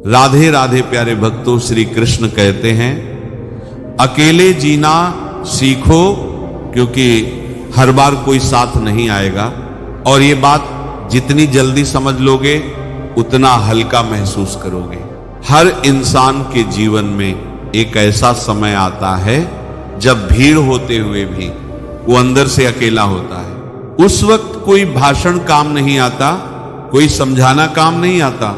राधे राधे प्यारे भक्तों, श्री कृष्ण कहते हैं अकेले जीना सीखो, क्योंकि हर बार कोई साथ नहीं आएगा। और ये बात जितनी जल्दी समझ लोगे उतना हल्का महसूस करोगे। हर इंसान के जीवन में एक ऐसा समय आता है जब भीड़ होते हुए भी वो अंदर से अकेला होता है। उस वक्त कोई भाषण काम नहीं आता, कोई समझाना काम नहीं आता,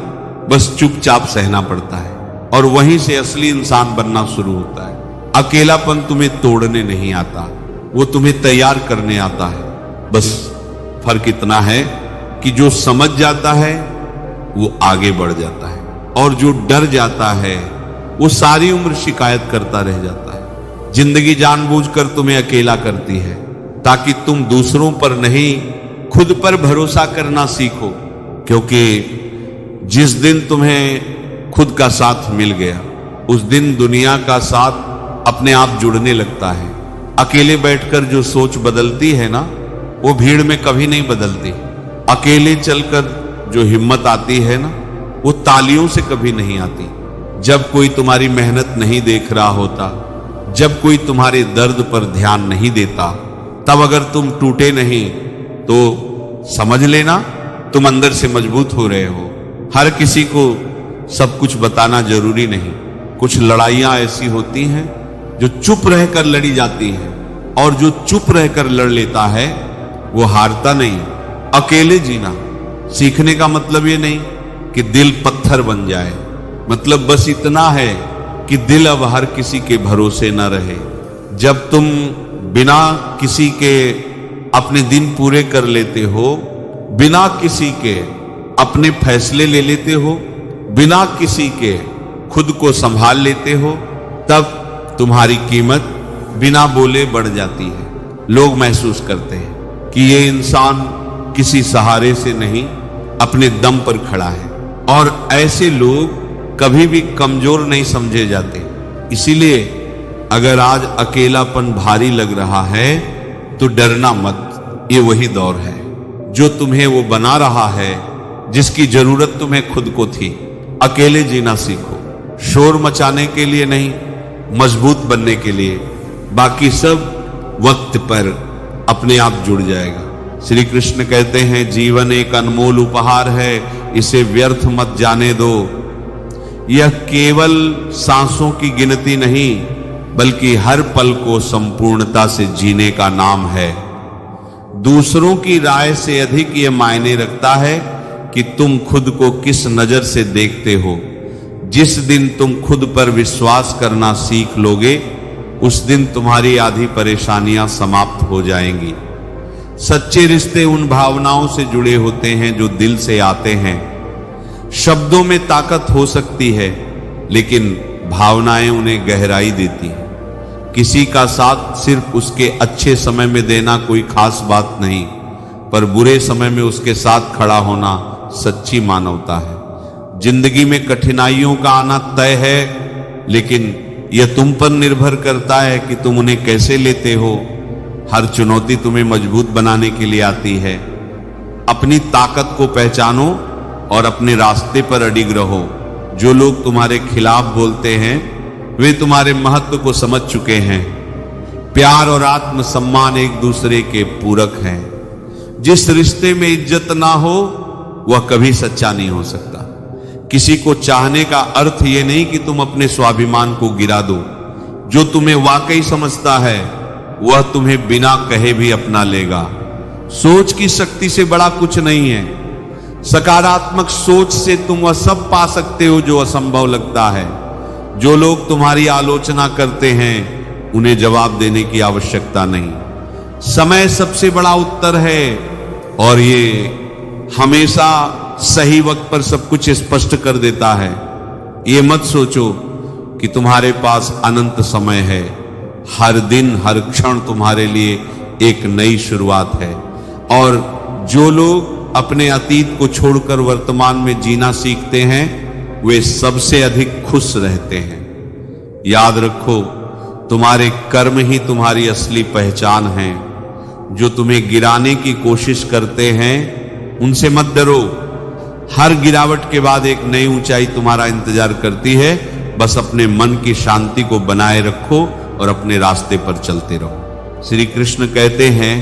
बस चुपचाप सहना पड़ता है और वहीं से असली इंसान बनना शुरू होता है। अकेलापन तुम्हें तोड़ने नहीं आता, वो तुम्हें तैयार करने आता है। बस फर्क इतना है कि जो समझ जाता है वो आगे बढ़ जाता है, और जो डर जाता है वो सारी उम्र शिकायत करता रह जाता है। जिंदगी जानबूझकर तुम्हें अकेला करती है ताकि तुम दूसरों पर नहीं, खुद पर भरोसा करना सीखो। क्योंकि जिस दिन तुम्हें खुद का साथ मिल गया, उस दिन दुनिया का साथ अपने आप जुड़ने लगता है। अकेले बैठकर जो सोच बदलती है ना, वो भीड़ में कभी नहीं बदलती। अकेले चलकर जो हिम्मत आती है ना, वो तालियों से कभी नहीं आती। जब कोई तुम्हारी मेहनत नहीं देख रहा होता, जब कोई तुम्हारे दर्द पर ध्यान नहीं देता, तब अगर तुम टूटे नहीं तो समझ लेना तुम अंदर से मजबूत हो रहे हो। हर किसी को सब कुछ बताना जरूरी नहीं। कुछ लड़ाइयां ऐसी होती हैं जो चुप रहकर लड़ी जाती हैं, और जो चुप रहकर लड़ लेता है वो हारता नहीं। अकेले जीना सीखने का मतलब ये नहीं कि दिल पत्थर बन जाए, मतलब बस इतना है कि दिल अब हर किसी के भरोसे न रहे। जब तुम बिना किसी के अपने दिन पूरे कर लेते हो, बिना किसी के अपने फैसले ले लेते हो, बिना किसी के खुद को संभाल लेते हो, तब तुम्हारी कीमत बिना बोले बढ़ जाती है। लोग महसूस करते हैं कि ये इंसान किसी सहारे से नहीं, अपने दम पर खड़ा है। और ऐसे लोग कभी भी कमजोर नहीं समझे जाते। इसीलिए अगर आज अकेलापन भारी लग रहा है तो डरना मत। ये वही दौर है जो तुम्हें वो बना रहा है जिसकी जरूरत तुम्हें खुद को थी। अकेले जीना सीखो, शोर मचाने के लिए नहीं, मजबूत बनने के लिए। बाकी सब वक्त पर अपने आप जुड़ जाएगा। श्री कृष्ण कहते हैं जीवन एक अनमोल उपहार है, इसे व्यर्थ मत जाने दो। यह केवल सांसों की गिनती नहीं, बल्कि हर पल को संपूर्णता से जीने का नाम है। दूसरों की राय से अधिक यह मायने रखता है कि तुम खुद को किस नजर से देखते हो। जिस दिन तुम खुद पर विश्वास करना सीख लोगे, उस दिन तुम्हारी आधी परेशानियां समाप्त हो जाएंगी। सच्चे रिश्ते उन भावनाओं से जुड़े होते हैं जो दिल से आते हैं। शब्दों में ताकत हो सकती है, लेकिन भावनाएं उन्हें गहराई देती हैं। किसी का साथ सिर्फ उसके अच्छे समय में देना कोई खास बात नहीं, पर बुरे समय में उसके साथ खड़ा होना सच्ची मानवता है। जिंदगी में कठिनाइयों का आना तय है, लेकिन यह तुम पर निर्भर करता है कि तुम उन्हें कैसे लेते हो। हर चुनौती तुम्हें मजबूत बनाने के लिए आती है। अपनी ताकत को पहचानो और अपने रास्ते पर अडिग रहो। जो लोग तुम्हारे खिलाफ बोलते हैं वे तुम्हारे महत्व को समझ चुके हैं। प्यार और आत्मसम्मान एक दूसरे के पूरक हैं। जिस रिश्ते में इज्जत ना हो वह कभी सच्चा नहीं हो सकता। किसी को चाहने का अर्थ ये नहीं कि तुम अपने स्वाभिमान को गिरा दो। जो तुम्हें वाकई समझता है वह तुम्हें बिना कहे भी अपना लेगा। सोच की शक्ति से बड़ा कुछ नहीं है। सकारात्मक सोच से तुम वह सब पा सकते हो जो असंभव लगता है। जो लोग तुम्हारी आलोचना करते हैं उन्हें जवाब देने की आवश्यकता नहीं। समय सबसे बड़ा उत्तर है, और ये हमेशा सही वक्त पर सब कुछ स्पष्ट कर देता है। ये मत सोचो कि तुम्हारे पास अनंत समय है। हर दिन हर क्षण तुम्हारे लिए एक नई शुरुआत है। और जो लोग अपने अतीत को छोड़कर वर्तमान में जीना सीखते हैं वे सबसे अधिक खुश रहते हैं। याद रखो, तुम्हारे कर्म ही तुम्हारी असली पहचान है। जो तुम्हें गिराने की कोशिश करते हैं उनसे मत डरो। हर गिरावट के बाद एक नई ऊंचाई तुम्हारा इंतजार करती है। बस अपने मन की शांति को बनाए रखो और अपने रास्ते पर चलते रहो। श्री कृष्ण कहते हैं,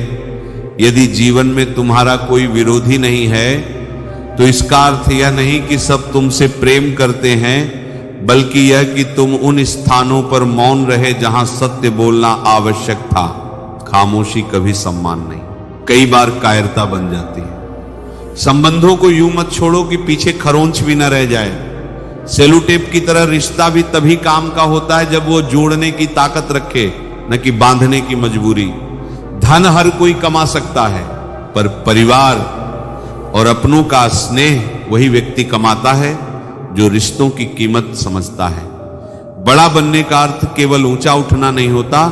यदि जीवन में तुम्हारा कोई विरोधी नहीं है तो इसका अर्थ यह नहीं कि सब तुमसे प्रेम करते हैं, बल्कि यह कि तुम उन स्थानों पर मौन रहे जहां सत्य बोलना आवश्यक था। खामोशी कभी सम्मान नहीं, कई बार कायरता बन जाती है। संबंधों को यूं मत छोड़ो कि पीछे खरोंच भी न रह जाए। सेलुटेप की तरह रिश्ता भी तभी काम का होता है जब वो जोड़ने की ताकत रखे, न कि बांधने की मजबूरी। धन हर कोई कमा सकता है, पर परिवार और अपनों का स्नेह वही व्यक्ति कमाता है जो रिश्तों की कीमत समझता है। बड़ा बनने का अर्थ केवल ऊंचा उठना नहीं होता,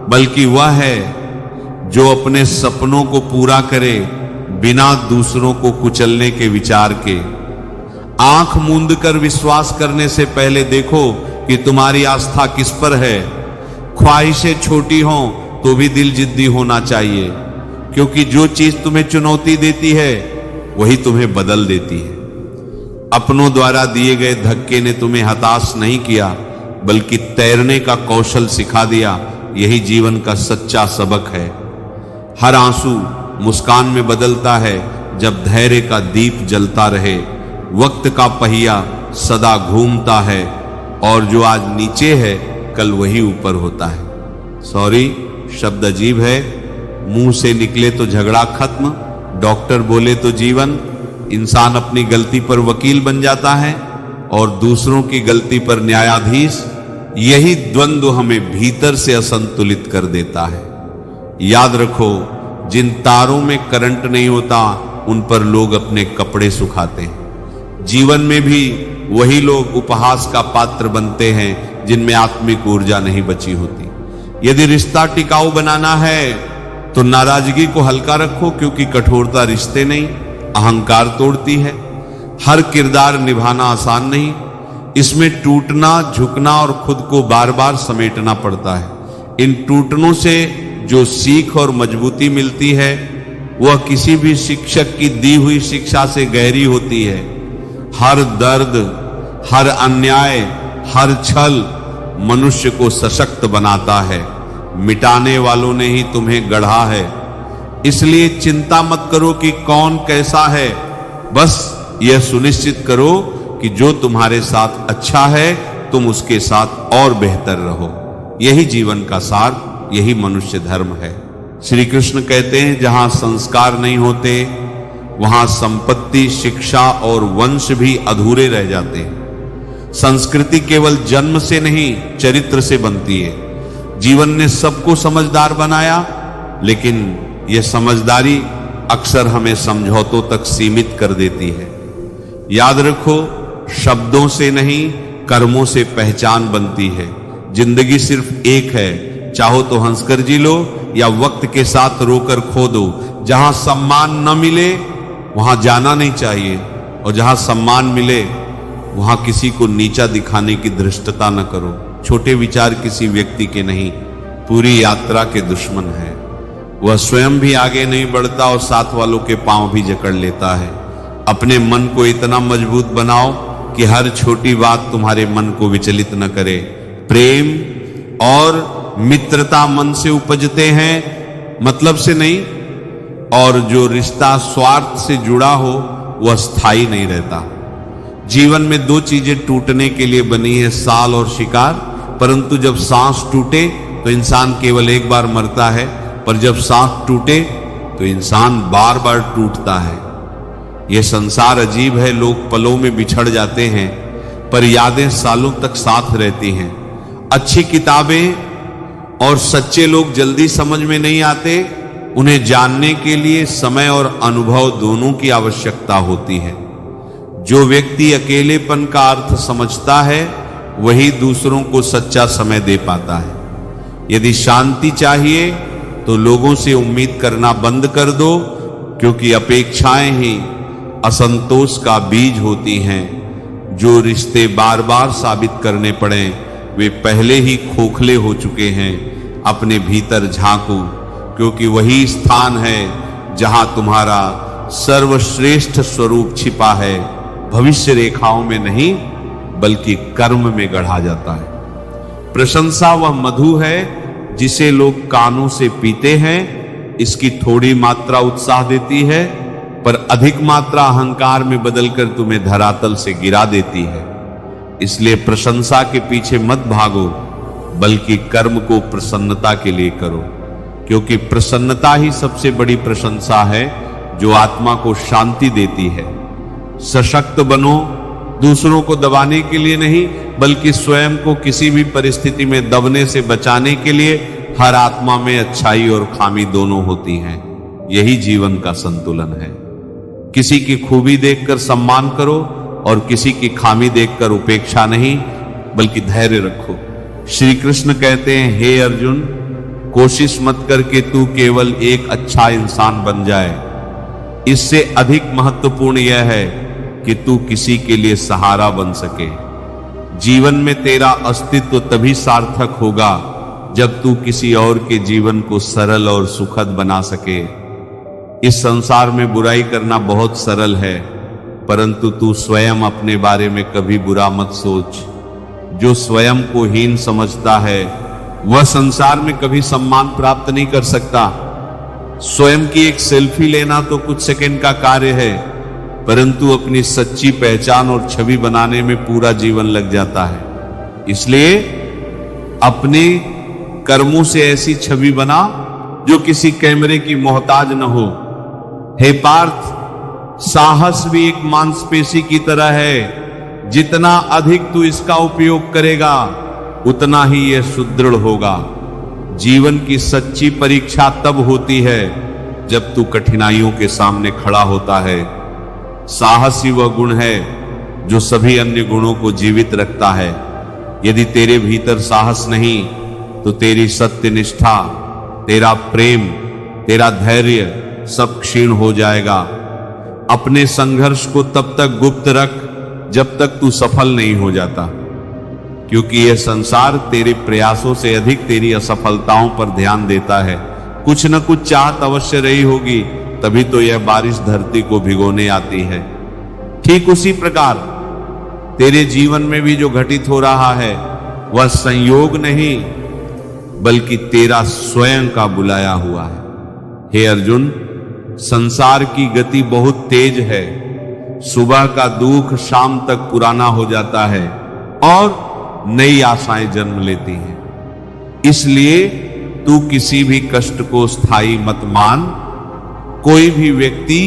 बल्कि वह है जो अपने सपनों को पूरा करे बिना दूसरों को कुचलने के विचार के। आंख मूंद कर विश्वास करने से पहले देखो कि तुम्हारी आस्था किस पर है। ख्वाहिशें छोटी हों तो भी दिल जिद्दी होना चाहिए, क्योंकि जो चीज तुम्हें चुनौती देती है वही तुम्हें बदल देती है। अपनों द्वारा दिए गए धक्के ने तुम्हें हताश नहीं किया, बल्कि तैरने का कौशल सिखा दिया। यही जीवन का सच्चा सबक है। हर आंसू मुस्कान में बदलता है जब धैर्य का दीप जलता रहे। वक्त का पहिया सदा घूमता है और जो आज नीचे है कल वही ऊपर होता है। सॉरी शब्द अजीब है, मुंह से निकले तो झगड़ा खत्म, डॉक्टर बोले तो जीवन। इंसान अपनी गलती पर वकील बन जाता है और दूसरों की गलती पर न्यायाधीश। यही द्वंद्व हमें भीतर से असंतुलित कर देता है। याद रखो, जिन तारों में करंट नहीं होता उन पर लोग अपने कपड़े सुखाते हैं। जीवन में भी वही लोग उपहास का पात्र बनते हैं जिनमें आत्मिक ऊर्जा नहीं बची होती। यदि रिश्ता टिकाऊ बनाना है तो नाराजगी को हल्का रखो, क्योंकि कठोरता रिश्ते नहीं अहंकार तोड़ती है। हर किरदार निभाना आसान नहीं, इसमें टूटना, झुकना और खुद को बार बार समेटना पड़ता है। इन टूटनों से जो सीख और मजबूती मिलती है वह किसी भी शिक्षक की दी हुई शिक्षा से गहरी होती है। हर दर्द, हर अन्याय, हर छल मनुष्य को सशक्त बनाता है। मिटाने वालों ने ही तुम्हें गढ़ा है। इसलिए चिंता मत करो कि कौन कैसा है, बस यह सुनिश्चित करो कि जो तुम्हारे साथ अच्छा है तुम उसके साथ और बेहतर रहो। यही जीवन का सार, यही मनुष्य धर्म है। श्री कृष्ण कहते हैं, जहां संस्कार नहीं होते वहां संपत्ति, शिक्षा और वंश भी अधूरे रह जाते हैं। संस्कृति केवल जन्म से नहीं चरित्र से बनती है। जीवन ने सबको समझदार बनाया, लेकिन यह समझदारी अक्सर हमें समझौतों तक सीमित कर देती है। याद रखो, शब्दों से नहीं कर्मों से पहचान बनती है। जिंदगी सिर्फ एक है, चाहो तो हंसकर जी लो या वक्त के साथ रोकर खो दो। जहां सम्मान न मिले वहां जाना नहीं चाहिए, और जहां सम्मान मिले वहां किसी को नीचा दिखाने की धृष्टता न करो। छोटे विचार किसी व्यक्ति के नहीं, पूरी यात्रा के दुश्मन है। वह स्वयं भी आगे नहीं बढ़ता और साथ वालों के पांव भी जकड़ लेता है। अपने मन को इतना मजबूत बनाओ कि हर छोटी बात तुम्हारे मन को विचलित न करे। प्रेम और मित्रता मन से उपजते हैं, मतलब से नहीं, और जो रिश्ता स्वार्थ से जुड़ा हो वह स्थायी नहीं रहता। जीवन में दो चीजें टूटने के लिए बनी है, साल और शिकार। परंतु जब सांस टूटे तो इंसान केवल एक बार मरता है, पर जब सांस टूटे तो इंसान बार बार टूटता है। यह संसार अजीब है, लोग पलों में बिछड़ जाते हैं पर यादें सालों तक साथ रहती हैं। अच्छी किताबें और सच्चे लोग जल्दी समझ में नहीं आते, उन्हें जानने के लिए समय और अनुभव दोनों की आवश्यकता होती है। जो व्यक्ति अकेलेपन का अर्थ समझता है वही दूसरों को सच्चा समय दे पाता है। यदि शांति चाहिए तो लोगों से उम्मीद करना बंद कर दो, क्योंकि अपेक्षाएं ही असंतोष का बीज होती हैं। जो रिश्ते बार बार साबित करने पड़े वे पहले ही खोखले हो चुके हैं। अपने भीतर झांको, क्योंकि वही स्थान है जहां तुम्हारा सर्वश्रेष्ठ स्वरूप छिपा है। भविष्य रेखाओं में नहीं बल्कि कर्म में गढ़ा जाता है। प्रशंसा वह मधु है जिसे लोग कानों से पीते हैं। इसकी थोड़ी मात्रा उत्साह देती है, पर अधिक मात्रा अहंकार में बदलकर तुम्हें धरातल से गिरा देती है। इसलिए प्रशंसा के पीछे मत भागो, बल्कि कर्म को प्रसन्नता के लिए करो, क्योंकि प्रसन्नता ही सबसे बड़ी प्रशंसा है जो आत्मा को शांति देती है। सशक्त बनो, दूसरों को दबाने के लिए नहीं, बल्कि स्वयं को किसी भी परिस्थिति में दबने से बचाने के लिए। हर आत्मा में अच्छाई और खामी दोनों होती हैं। यही जीवन का संतुलन है। किसी की खूबी देखकर सम्मान करो और किसी की खामी देखकर उपेक्षा नहीं, बल्कि धैर्य रखो। श्री कृष्ण कहते हैं, हे अर्जुन, कोशिश मत कर कि तू केवल एक अच्छा इंसान बन जाए। इससे अधिक महत्वपूर्ण यह है कि तू किसी के लिए सहारा बन सके। जीवन में तेरा अस्तित्व तभी सार्थक होगा जब तू किसी और के जीवन को सरल और सुखद बना सके। इस संसार में बुराई करना बहुत सरल है, परंतु तू स्वयं अपने बारे में कभी बुरा मत सोच। जो स्वयं को हीन समझता है वह संसार में कभी सम्मान प्राप्त नहीं कर सकता। स्वयं की एक सेल्फी लेना तो कुछ सेकंड का कार्य है, परंतु अपनी सच्ची पहचान और छवि बनाने में पूरा जीवन लग जाता है। इसलिए अपने कर्मों से ऐसी छवि बना जो किसी कैमरे की मोहताज न हो। हे पार्थ, साहस भी एक मांसपेशी की तरह है। जितना अधिक तू इसका उपयोग करेगा उतना ही यह सुदृढ़ होगा। जीवन की सच्ची परीक्षा तब होती है जब तू कठिनाइयों के सामने खड़ा होता है। साहस ही वह गुण है जो सभी अन्य गुणों को जीवित रखता है। यदि तेरे भीतर साहस नहीं तो तेरी सत्य निष्ठा, तेरा प्रेम, तेरा धैर्य सब क्षीण हो जाएगा। अपने संघर्ष को तब तक गुप्त रख जब तक तू सफल नहीं हो जाता, क्योंकि यह संसार तेरे प्रयासों से अधिक तेरी असफलताओं पर ध्यान देता है। कुछ न कुछ चाहत अवश्य रही होगी, तभी तो यह बारिश धरती को भिगोने आती है। ठीक उसी प्रकार तेरे जीवन में भी जो घटित हो रहा है वह संयोग नहीं बल्कि तेरा स्वयं का बुलाया हुआ है। हे अर्जुन, संसार की गति बहुत तेज है। सुबह का दुख शाम तक पुराना हो जाता है और नई आशाएं जन्म लेती हैं। इसलिए तू किसी भी कष्ट को स्थायी मत मान। कोई भी व्यक्ति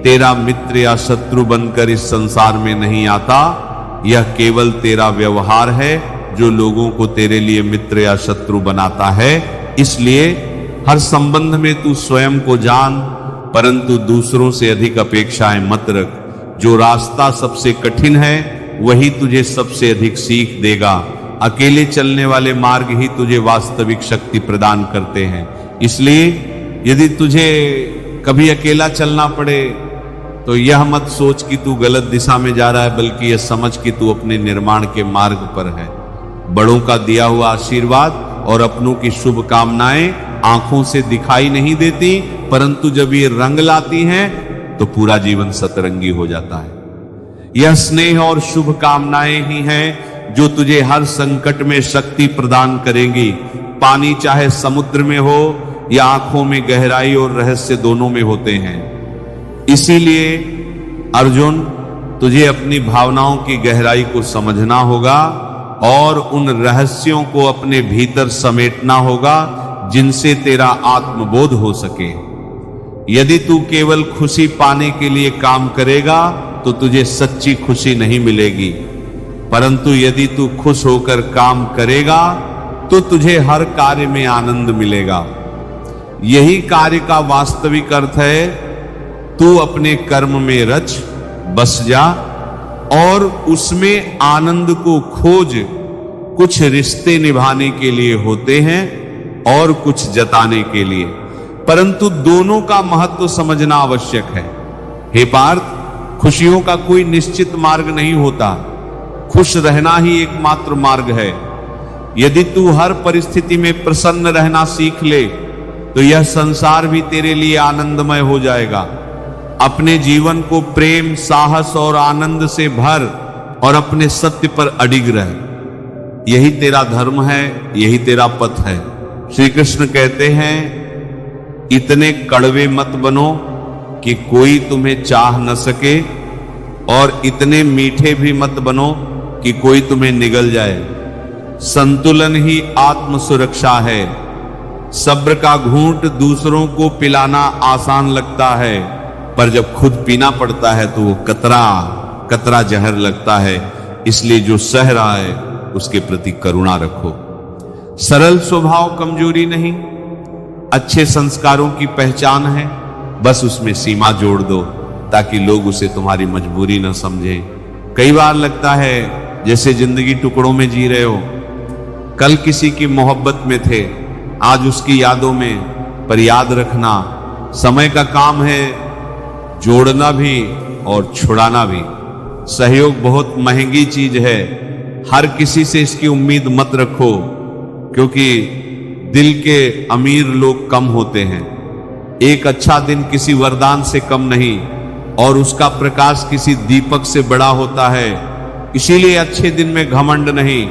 तेरा मित्र या शत्रु बनकर इस संसार में नहीं आता। यह केवल तेरा व्यवहार है जो लोगों को तेरे लिए मित्र या शत्रु बनाता है। इसलिए हर संबंध में तू स्वयं को जान, परंतु दूसरों से अधिक अपेक्षाएं मत रख। जो रास्ता सबसे कठिन है वही तुझे सबसे अधिक सीख देगा। अकेले चलने वाले मार्ग ही तुझे वास्तविक शक्ति प्रदान करते हैं। इसलिए यदि तुझे कभी अकेला चलना पड़े तो यह मत सोच कि तू गलत दिशा में जा रहा है, बल्कि यह समझ कि तू अपने निर्माण के मार्ग पर है। बड़ों का दिया हुआ आशीर्वाद और अपनों की शुभकामनाएं आंखों से दिखाई नहीं देती, परंतु जब ये रंग लाती हैं तो पूरा जीवन सतरंगी हो जाता है। यह स्नेह और शुभकामनाएं ही हैं जो तुझे हर संकट में शक्ति प्रदान करेंगी। पानी चाहे समुद्र में हो या आंखों में गहराई और रहस्य दोनों में होते हैं। इसीलिए अर्जुन, तुझे अपनी भावनाओं की गहराई को समझना होगा और उन रहस्यों को अपने भीतर समेटना होगा जिनसे तेरा आत्मबोध हो सके। यदि तू केवल खुशी पाने के लिए काम करेगा तो तुझे सच्ची खुशी नहीं मिलेगी, परंतु यदि तू खुश होकर काम करेगा तो तुझे हर कार्य में आनंद मिलेगा। यही कार्य का वास्तविक अर्थ है। तू अपने कर्म में रच बस जा और उसमें आनंद को खोज। कुछ रिश्ते निभाने के लिए होते हैं और कुछ जताने के लिए, परंतु दोनों का महत्व समझना आवश्यक है। हे पार्थ, खुशियों का कोई निश्चित मार्ग नहीं होता। खुश रहना ही एकमात्र मार्ग है। यदि तू हर परिस्थिति में प्रसन्न रहना सीख ले तो यह संसार भी तेरे लिए आनंदमय हो जाएगा। अपने जीवन को प्रेम, साहस और आनंद से भर और अपने सत्य पर अडिग रह। यही तेरा धर्म है, यही तेरा पथ है। श्री कृष्ण कहते हैं, इतने कड़वे मत बनो कि कोई तुम्हें चाह न सके, और इतने मीठे भी मत बनो कि कोई तुम्हें निगल जाए। संतुलन ही आत्म सुरक्षा है। सब्र का घूंट दूसरों को पिलाना आसान लगता है, पर जब खुद पीना पड़ता है तो वो कतरा कतरा जहर लगता है। इसलिए जो सह रहा है उसके प्रति करुणा रखो। सरल स्वभाव कमजोरी नहीं, अच्छे संस्कारों की पहचान है। बस उसमें सीमा जोड़ दो ताकि लोग उसे तुम्हारी मजबूरी न समझें। कई बार लगता है जैसे जिंदगी टुकड़ों में जी रहे हो। कल किसी की मोहब्बत में थे, आज उसकी यादों में, पर याद रखना समय का काम है जोड़ना भी और छुड़ाना भी। सहयोग बहुत महंगी चीज है, हर किसी से इसकी उम्मीद मत रखो, क्योंकि दिल के अमीर लोग कम होते हैं। एक अच्छा दिन किसी वरदान से कम नहीं, और उसका प्रकाश किसी दीपक से बड़ा होता है। इसीलिए अच्छे दिन में घमंड नहीं,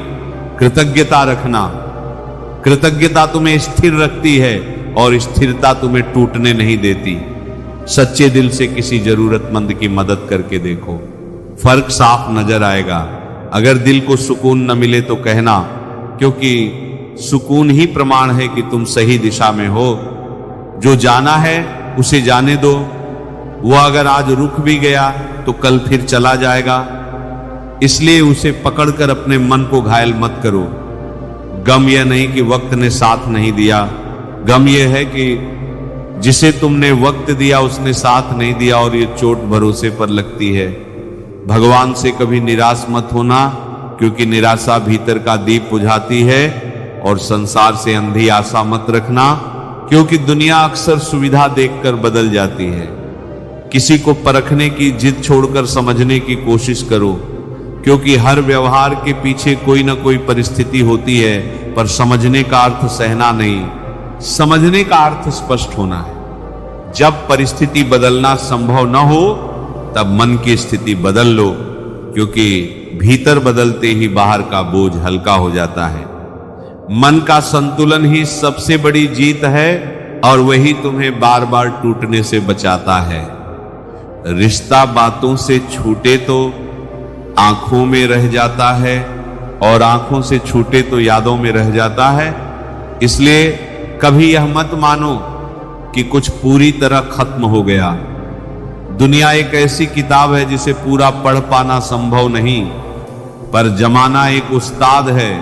कृतज्ञता रखना। कृतज्ञता तुम्हें स्थिर रखती है और स्थिरता तुम्हें टूटने नहीं देती। सच्चे दिल से किसी जरूरतमंद की मदद करके देखो, फर्क साफ नजर आएगा। अगर दिल को सुकून न मिले तो कहना, क्योंकि सुकून ही प्रमाण है कि तुम सही दिशा में हो। जो जाना है उसे जाने दो। वो अगर आज रुक भी गया तो कल फिर चला जाएगा। इसलिए उसे पकड़कर अपने मन को घायल मत करो। गम यह नहीं कि वक्त ने साथ नहीं दिया, गम यह है कि जिसे तुमने वक्त दिया उसने साथ नहीं दिया, और ये चोट भरोसे पर लगती है। भगवान से कभी निराश मत होना, क्योंकि निराशा भीतर का दीप बुझाती है। और संसार से अंधी आशा मत रखना, क्योंकि दुनिया अक्सर सुविधा देखकर बदल जाती है। किसी को परखने की जिद छोड़कर समझने की कोशिश करो, क्योंकि हर व्यवहार के पीछे कोई ना कोई परिस्थिति होती है। पर समझने का अर्थ सहना नहीं, समझने का अर्थ स्पष्ट होना है। जब परिस्थिति बदलना संभव न हो तब मन की स्थिति बदल लो, क्योंकि भीतर बदलते ही बाहर का बोझ हल्का हो जाता है। मन का संतुलन ही सबसे बड़ी जीत है, और वही तुम्हें बार बार टूटने से बचाता है। रिश्ता बातों से छूटे तो आंखों में रह जाता है, और आंखों से छूटे तो यादों में रह जाता है। इसलिए कभी यह मत मानो कि कुछ पूरी तरह खत्म हो गया। दुनिया एक ऐसी किताब है जिसे पूरा पढ़ पाना संभव नहीं, पर जमाना एक उस्ताद है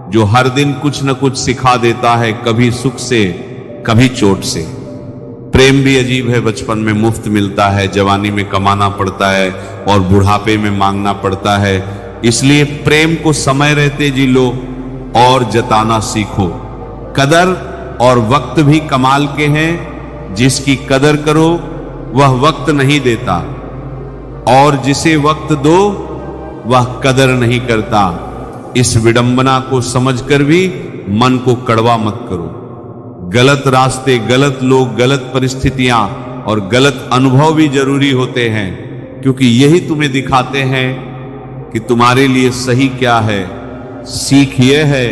जो हर दिन कुछ न कुछ सिखा देता है, कभी सुख से कभी चोट से। प्रेम भी अजीब है, बचपन में मुफ्त मिलता है, जवानी में कमाना पड़ता है और बुढ़ापे में मांगना पड़ता है। इसलिए प्रेम को समय रहते जी लो और जताना सीखो। कदर और वक्त भी कमाल के हैं। जिसकी कदर करो वह वक्त नहीं देता, और जिसे वक्त दो वह कदर नहीं करता। इस विडंबना को समझकर भी मन को कड़वा मत करो। गलत रास्ते, गलत लोग, गलत परिस्थितियां और गलत अनुभव भी जरूरी होते हैं, क्योंकि यही तुम्हें दिखाते हैं कि तुम्हारे लिए सही क्या है। सीख यह है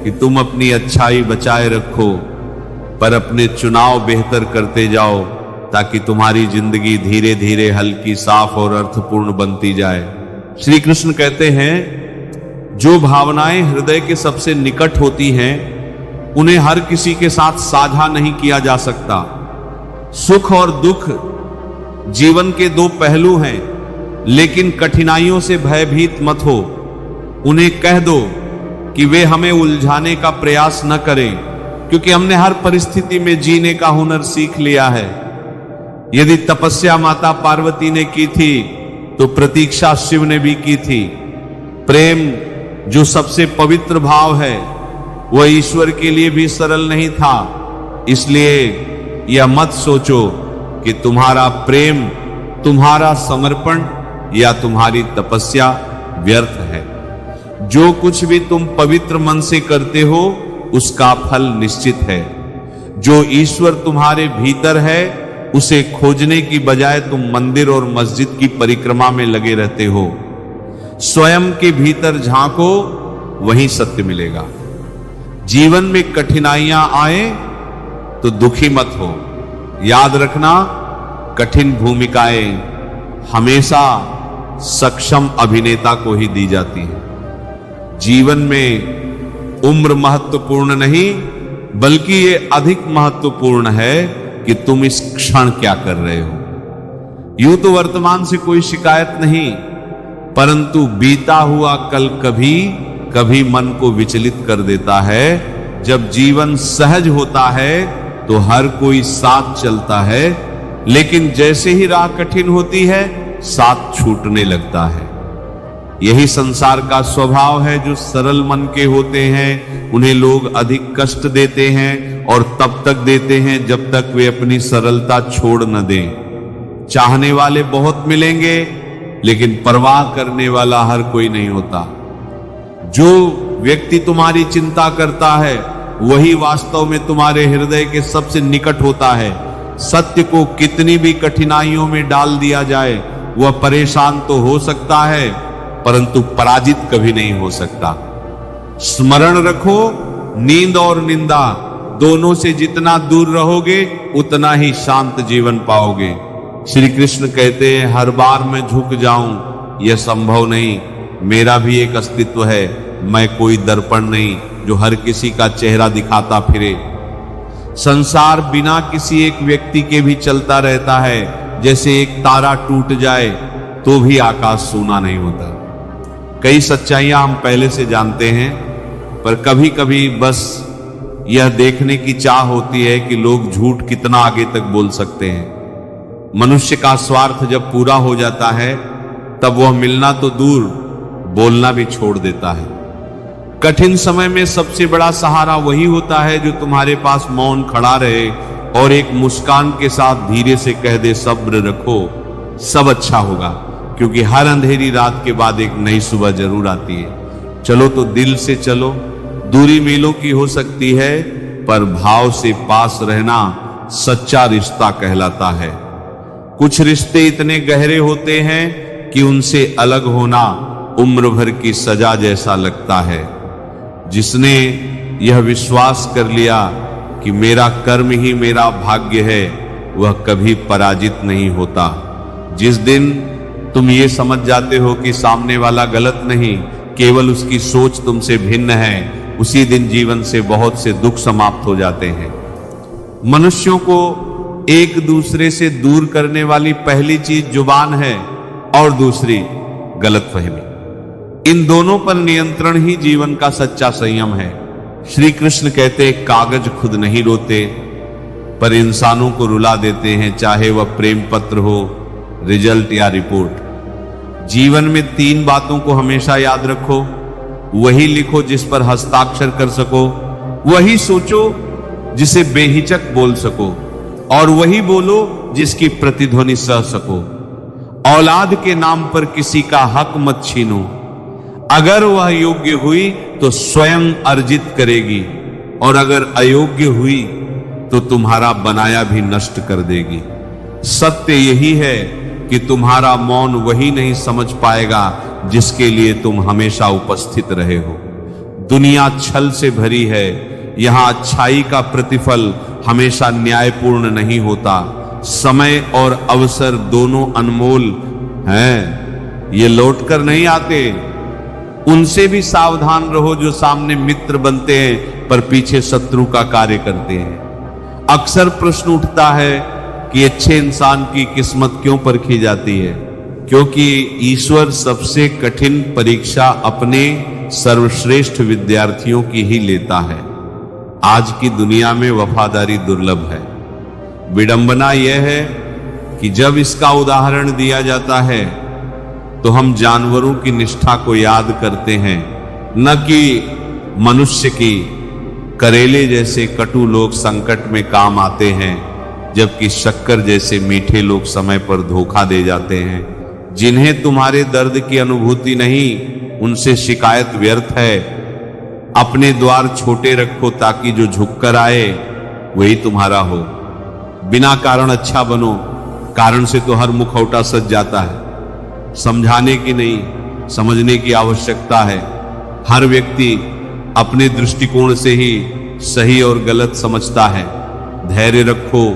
कि तुम अपनी अच्छाई बचाए रखो, पर अपने चुनाव बेहतर करते जाओ, ताकि तुम्हारी जिंदगी धीरे धीरे हल्की, साफ और अर्थपूर्ण बनती जाए। श्री कृष्ण कहते हैं, जो भावनाएं हृदय के सबसे निकट होती हैं उन्हें हर किसी के साथ साझा नहीं किया जा सकता। सुख और दुख जीवन के दो पहलू हैं, लेकिन कठिनाइयों से भयभीत मत हो। उन्हें कह दो कि वे हमें उलझाने का प्रयास न करें, क्योंकि हमने हर परिस्थिति में जीने का हुनर सीख लिया है। यदि तपस्या माता पार्वती ने की थी तो प्रतीक्षा शिव ने भी की थी। प्रेम जो सबसे पवित्र भाव है वह ईश्वर के लिए भी सरल नहीं था। इसलिए यह मत सोचो कि तुम्हारा प्रेम, तुम्हारा समर्पण या तुम्हारी तपस्या व्यर्थ है। जो कुछ भी तुम पवित्र मन से करते हो उसका फल निश्चित है। जो ईश्वर तुम्हारे भीतर है उसे खोजने की बजाय तुम मंदिर और मस्जिद की परिक्रमा में लगे रहते हो। स्वयं के भीतर झांको, वहीं सत्य मिलेगा। जीवन में कठिनाइयां आए तो दुखी मत हो। याद रखना, कठिन भूमिकाएं हमेशा सक्षम अभिनेता को ही दी जाती हैं। जीवन में उम्र महत्वपूर्ण नहीं, बल्कि ये अधिक महत्वपूर्ण है कि तुम इस क्षण क्या कर रहे हो। यूं तो वर्तमान से कोई शिकायत नहीं, परंतु बीता हुआ कल कभी कभी मन को विचलित कर देता है। जब जीवन सहज होता है तो हर कोई साथ चलता है, लेकिन जैसे ही राह कठिन होती है साथ छूटने लगता है। यही संसार का स्वभाव है। जो सरल मन के होते हैं उन्हें लोग अधिक कष्ट देते हैं, और तब तक देते हैं जब तक वे अपनी सरलता छोड़ न दें। चाहने वाले बहुत मिलेंगे, लेकिन परवाह करने वाला हर कोई नहीं होता। जो व्यक्ति तुम्हारी चिंता करता है वही वास्तव में तुम्हारे हृदय के सबसे निकट होता है। सत्य को कितनी भी कठिनाइयों में डाल दिया जाए, वह परेशान तो हो सकता है, परंतु पराजित कभी नहीं हो सकता। स्मरण रखो, नींद और निंदा दोनों से जितना दूर रहोगे उतना ही शांत जीवन पाओगे। श्री कृष्ण कहते हैं, हर बार मैं झुक जाऊं यह संभव नहीं। मेरा भी एक अस्तित्व है, मैं कोई दर्पण नहीं जो हर किसी का चेहरा दिखाता फिरे। संसार बिना किसी एक व्यक्ति के भी चलता रहता है। जैसे एक तारा टूट जाए तो भी आकाश सूना नहीं होता। कई सच्चाइयां हम पहले से जानते हैं, पर कभी कभी बस यह देखने की चाह होती है कि लोग झूठ कितना आगे तक बोल सकते हैं। मनुष्य का स्वार्थ जब पूरा हो जाता है तब वह मिलना तो दूर, बोलना भी छोड़ देता है। कठिन समय में सबसे बड़ा सहारा वही होता है जो तुम्हारे पास मौन खड़ा रहे और एक मुस्कान के साथ धीरे से कह दे, सब्र रखो, सब अच्छा होगा। क्योंकि हर अंधेरी रात के बाद एक नई सुबह जरूर आती है। चलो तो दिल से चलो। दूरी मीलों की हो सकती है, पर भाव से पास रहना सच्चा रिश्ता कहलाता है। कुछ रिश्ते इतने गहरे होते हैं कि उनसे अलग होना उम्र भर की सजा जैसा लगता है। जिसने यह विश्वास कर लिया कि मेरा कर्म ही मेरा भाग्य है, वह कभी पराजित नहीं होता। जिस दिन तुम ये समझ जाते हो कि सामने वाला गलत नहीं, केवल उसकी सोच तुमसे भिन्न है, उसी दिन जीवन से बहुत से दुख समाप्त हो जाते हैं। मनुष्यों को एक दूसरे से दूर करने वाली पहली चीज जुबान है और दूसरी गलतफहमी। इन दोनों पर नियंत्रण ही जीवन का सच्चा संयम है। श्री कृष्ण कहते, कागज खुद नहीं रोते पर इंसानों को रुला देते हैं, चाहे वह प्रेम पत्र हो, रिजल्ट या रिपोर्ट। जीवन में 3 बातों को हमेशा याद रखो। वही लिखो जिस पर हस्ताक्षर कर सको, वही सोचो जिसे बेहिचक बोल सको, और वही बोलो जिसकी प्रतिध्वनि सह सको। औलाद के नाम पर किसी का हक मत छीनो। अगर वह योग्य हुई तो स्वयं अर्जित करेगी, और अगर अयोग्य हुई तो तुम्हारा बनाया भी नष्ट कर देगी। सत्य यही है कि तुम्हारा मौन वही नहीं समझ पाएगा जिसके लिए तुम हमेशा उपस्थित रहे हो। दुनिया छल से भरी है, यहां अच्छाई का प्रतिफल हमेशा न्यायपूर्ण नहीं होता। समय और अवसर दोनों अनमोल हैं, ये लौटकर नहीं आते। उनसे भी सावधान रहो जो सामने मित्र बनते हैं पर पीछे शत्रु का कार्य करते हैं। अक्सर प्रश्न उठता है कि अच्छे इंसान की किस्मत क्यों परखी जाती है? क्योंकि ईश्वर सबसे कठिन परीक्षा अपने सर्वश्रेष्ठ विद्यार्थियों की ही लेता है। आज की दुनिया में वफादारी दुर्लभ है। विडंबना यह है कि जब इसका उदाहरण दिया जाता है तो हम जानवरों की निष्ठा को याद करते हैं, न कि मनुष्य की। करेले जैसे कटु लोग संकट में काम आते हैं, जबकि शक्कर जैसे मीठे लोग समय पर धोखा दे जाते हैं। जिन्हें तुम्हारे दर्द की अनुभूति नहीं, उनसे शिकायत व्यर्थ है। अपने द्वार छोटे रखो ताकि जो झुककर आए वही तुम्हारा हो। बिना कारण अच्छा बनो, कारण से तो हर मुखौटा सज जाता है। समझाने की नहीं, समझने की आवश्यकता है। हर व्यक्ति अपने दृष्टिकोण से ही सही और गलत समझता है। धैर्य रखो,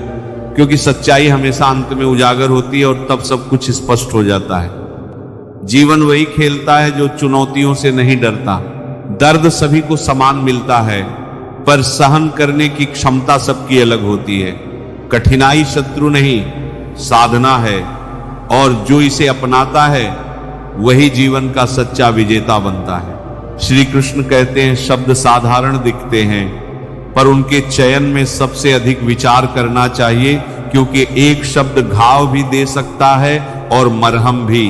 क्योंकि सच्चाई हमेशा अंत में उजागर होती है और तब सब कुछ स्पष्ट हो जाता है। जीवन वही खेलता है जो चुनौतियों से नहीं डरता। दर्द सभी को समान मिलता है, पर सहन करने की क्षमता सबकी अलग होती है। कठिनाई शत्रु नहीं, साधना है, और जो इसे अपनाता है वही जीवन का सच्चा विजेता बनता है। श्री कृष्ण कहते हैं, शब्द साधारण दिखते हैं, पर उनके चयन में सबसे अधिक विचार करना चाहिए, क्योंकि एक शब्द घाव भी दे सकता है और मरहम भी।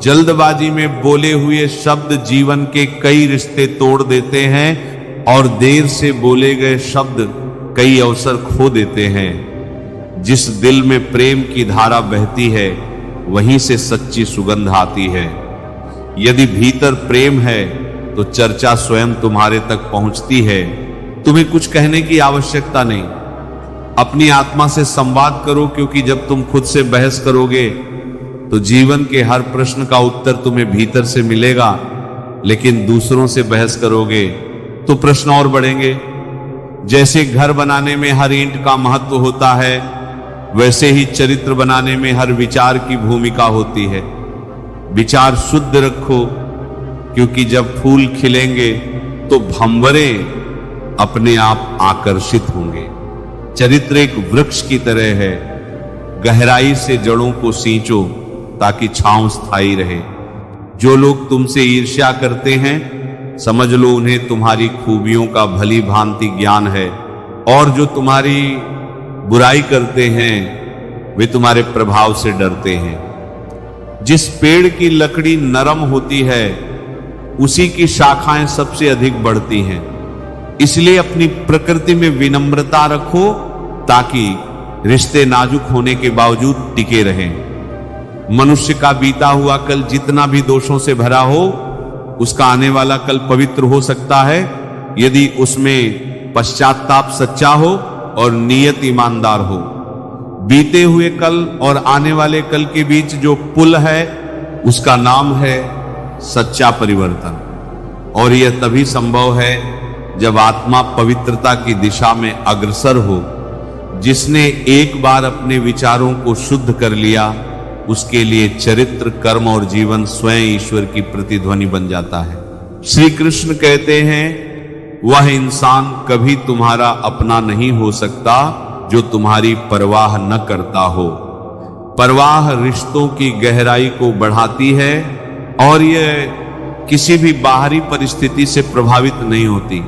जल्दबाजी में बोले हुए शब्द जीवन के कई रिश्ते तोड़ देते हैं, और देर से बोले गए शब्द कई अवसर खो देते हैं। जिस दिल में प्रेम की धारा बहती है, वहीं से सच्ची सुगंध आती है। यदि भीतर प्रेम है तो चर्चा स्वयं तुम्हारे तक पहुंचती है। तुम्हें कुछ कहने की आवश्यकता नहीं, अपनी आत्मा से संवाद करो, क्योंकि जब तुम खुद से बहस करोगे तो जीवन के हर प्रश्न का उत्तर तुम्हें भीतर से मिलेगा। लेकिन दूसरों से बहस करोगे तो प्रश्न और बढ़ेंगे। जैसे घर बनाने में हर ईंट का महत्व होता है, वैसे ही चरित्र बनाने में हर विचार की भूमिका होती है। विचार शुद्ध रखो, क्योंकि जब फूल खिलेंगे तो भंवरे अपने आप आकर्षित होंगे। चरित्र एक वृक्ष की तरह है, गहराई से जड़ों को सींचो ताकि छांव स्थायी रहे। जो लोग तुमसे ईर्ष्या करते हैं, समझ लो उन्हें तुम्हारी खूबियों का भली भांति ज्ञान है, और जो तुम्हारी बुराई करते हैं वे तुम्हारे प्रभाव से डरते हैं। जिस पेड़ की लकड़ी नरम होती है, उसी की शाखाएं सबसे अधिक बढ़ती हैं। इसलिए अपनी प्रकृति में विनम्रता रखो, ताकि रिश्ते नाजुक होने के बावजूद टिके रहें। मनुष्य का बीता हुआ कल जितना भी दोषों से भरा हो, उसका आने वाला कल पवित्र हो सकता है, यदि उसमें पश्चाताप सच्चा हो और नीयत ईमानदार हो। बीते हुए कल और आने वाले कल के बीच जो पुल है, उसका नाम है सच्चा परिवर्तन। और यह तभी संभव है जब आत्मा पवित्रता की दिशा में अग्रसर हो। जिसने एक बार अपने विचारों को शुद्ध कर लिया, उसके लिए चरित्र, कर्म और जीवन स्वयं ईश्वर की प्रतिध्वनि बन जाता है। श्री कृष्ण कहते हैं, वह इंसान कभी तुम्हारा अपना नहीं हो सकता जो तुम्हारी परवाह न करता हो। परवाह रिश्तों की गहराई को बढ़ाती है, और यह किसी भी बाहरी परिस्थिति से प्रभावित नहीं होती।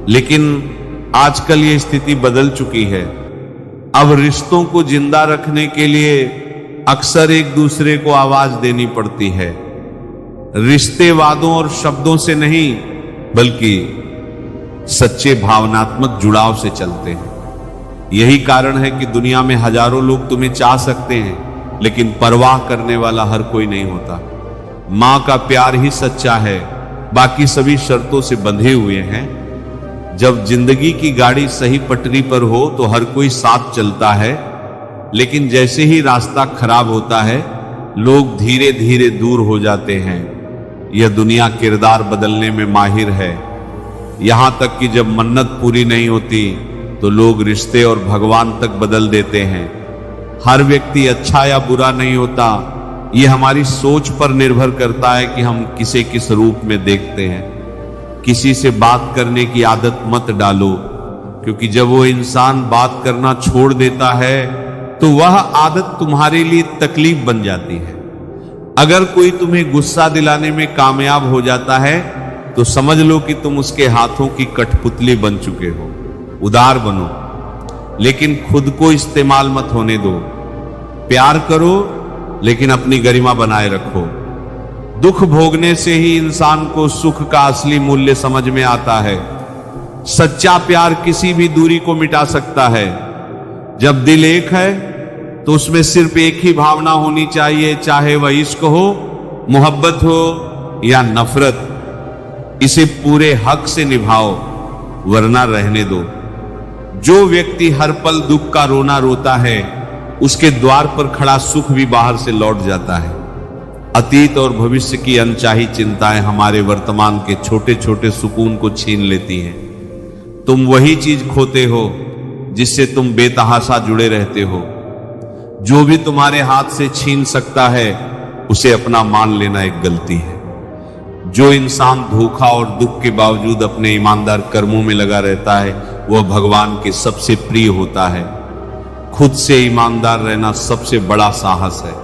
लेकिन आजकल ये स्थिति बदल चुकी है। अब रिश्तों को जिंदा रखने के लिए अक्सर एक दूसरे को आवाज देनी पड़ती है। रिश्ते वादों और शब्दों से नहीं, बल्कि सच्चे भावनात्मक जुड़ाव से चलते हैं। यही कारण है कि दुनिया में हजारों लोग तुम्हें चाह सकते हैं, लेकिन परवाह करने वाला हर कोई नहीं होता। मां का प्यार ही सच्चा है, बाकी सभी शर्तों से बंधे हुए हैं। जब जिंदगी की गाड़ी सही पटरी पर हो तो हर कोई साथ चलता है, लेकिन जैसे ही रास्ता खराब होता है, लोग धीरे धीरे दूर हो जाते हैं। यह दुनिया किरदार बदलने में माहिर है। यहां तक कि जब मन्नत पूरी नहीं होती तो लोग रिश्ते और भगवान तक बदल देते हैं। हर व्यक्ति अच्छा या बुरा नहीं होता, यह हमारी सोच पर निर्भर करता है कि हम किसे किस रूप में देखते हैं। किसी से बात करने की आदत मत डालो, क्योंकि जब वो इंसान बात करना छोड़ देता है तो वह आदत तुम्हारे लिए तकलीफ बन जाती है। अगर कोई तुम्हें गुस्सा दिलाने में कामयाब हो जाता है तो समझ लो कि तुम उसके हाथों की कठपुतली बन चुके हो। उदार बनो, लेकिन खुद को इस्तेमाल मत होने दो। प्यार करो, लेकिन अपनी गरिमा बनाए रखो। दुख भोगने से ही इंसान को सुख का असली मूल्य समझ में आता है। सच्चा प्यार किसी भी दूरी को मिटा सकता है। जब दिल एक है तो उसमें सिर्फ एक ही भावना होनी चाहिए, चाहे वह इश्क हो, मोहब्बत हो या नफरत। इसे पूरे हक से निभाओ, वरना रहने दो। जो व्यक्ति हर पल दुख का रोना रोता है, उसके द्वार पर खड़ा सुख भी बाहर से लौट जाता है। अतीत और भविष्य की अनचाही चिंताएं हमारे वर्तमान के छोटे छोटे सुकून को छीन लेती हैं। तुम वही चीज खोते हो जिससे तुम बेतहाशा जुड़े रहते हो। जो भी तुम्हारे हाथ से छीन सकता है, उसे अपना मान लेना एक गलती है। जो इंसान धोखा और दुख के बावजूद अपने ईमानदार कर्मों में लगा रहता है, वह भगवान के सबसे प्रिय होता है। खुद से ईमानदार रहना सबसे बड़ा साहस है।